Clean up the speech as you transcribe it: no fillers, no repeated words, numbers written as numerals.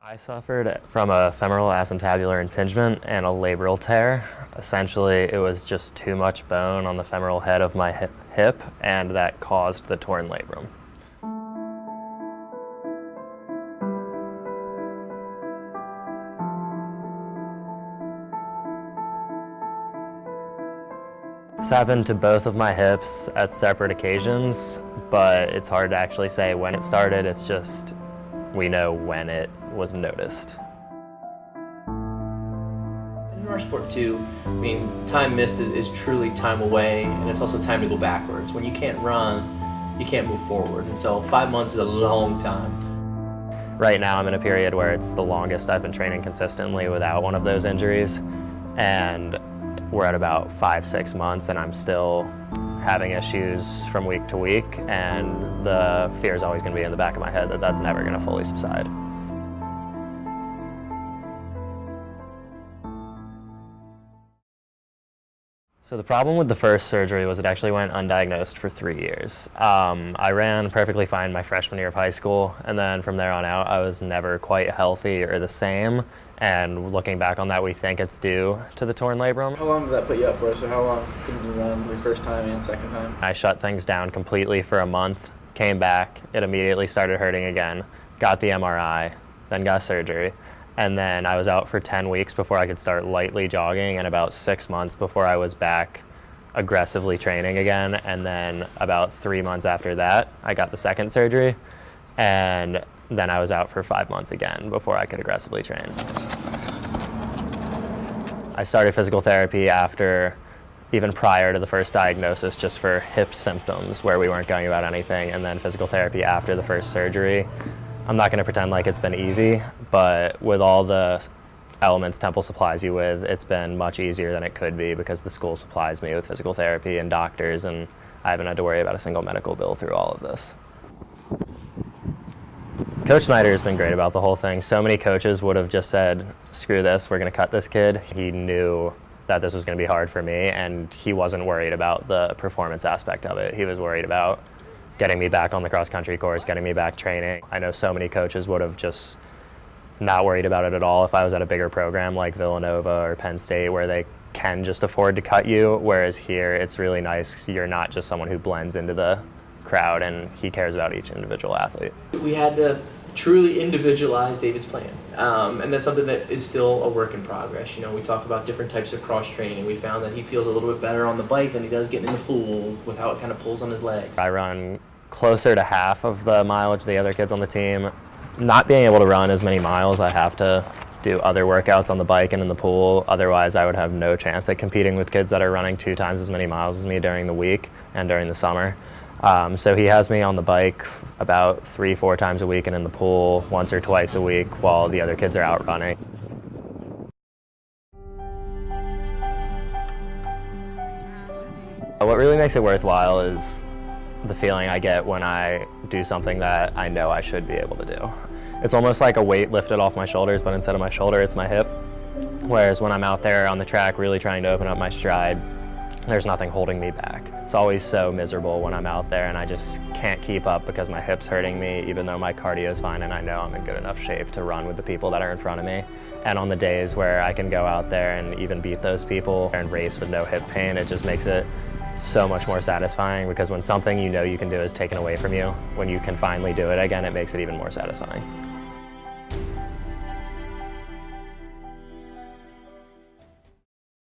I suffered from a femoral acetabular impingement and a labral tear. Essentially, it was just too much bone on the femoral head of my hip, and that caused the torn labrum. This happened to both of my hips at separate occasions, but it's hard to actually say when it started. It's just we know when it was noticed. In our sport too, I mean, time missed is truly time away, and it's also time to go backwards. When you can't run, you can't move forward, and so 5 months is a long time. Right now I'm in a period where it's the longest I've been training consistently without one of those injuries, and we're at about 5-6 months and I'm still having issues from week to week, and the fear is always going to be in the back of my head that that's never going to fully subside. So the problem with the first surgery was it actually went undiagnosed for 3 years. I ran perfectly fine my freshman year of high school, and then from there on out I was never quite healthy or the same, and looking back on that, we think it's due to the torn labrum. How long did that put you up for? So how long did you run your first time and second time? I shut things down completely for a month, came back, it immediately started hurting again, got the MRI, then got surgery. And then I was out for 10 weeks before I could start lightly jogging, and about 6 months before I was back aggressively training again. And then about 3 months after that, I got the second surgery. And then I was out for 5 months again before I could aggressively train. I started physical therapy even prior to the first diagnosis, just for hip symptoms where we weren't going about anything, and then physical therapy after the first surgery. I'm not going to pretend like it's been easy, but with all the elements Temple supplies you with, it's been much easier than it could be because the school supplies me with physical therapy and doctors, and I haven't had to worry about a single medical bill through all of this. Coach Snyder has been great about the whole thing. So many coaches would have just said, screw this, we're going to cut this kid. He knew that this was going to be hard for me, and he wasn't worried about the performance aspect of it. He was worried about getting me back on the cross-country course, getting me back training. I know so many coaches would have just not worried about it at all if I was at a bigger program like Villanova or Penn State, where they can just afford to cut you, whereas here it's really nice. You're not just someone who blends into the crowd, and he cares about each individual athlete. We had to truly individualize David's plan, and that's something that is still a work in progress. You know, we talk about different types of cross training. We found that he feels a little bit better on the bike than he does getting in the pool with how it kind of pulls on his legs. I run closer to half of the mileage the other kids on the team. Not being able to run as many miles, I have to do other workouts on the bike and in the pool. Otherwise, I would have no chance at competing with kids that are running 2 times as many miles as me during the week and during the summer. So he has me on the bike about 3-4 times a week, and in the pool once or twice a week while the other kids are out running. What really makes it worthwhile is the feeling I get when I do something that I know I should be able to do. It's almost like a weight lifted off my shoulders, but instead of my shoulder, it's my hip. Whereas when I'm out there on the track really trying to open up my stride, there's nothing holding me back. It's always so miserable when I'm out there and I just can't keep up because my hip's hurting me, even though my cardio's fine and I know I'm in good enough shape to run with the people that are in front of me. And on the days where I can go out there and even beat those people and race with no hip pain, it just makes it so much more satisfying, because when something you know you can do is taken away from you, when you can finally do it again, it makes it even more satisfying.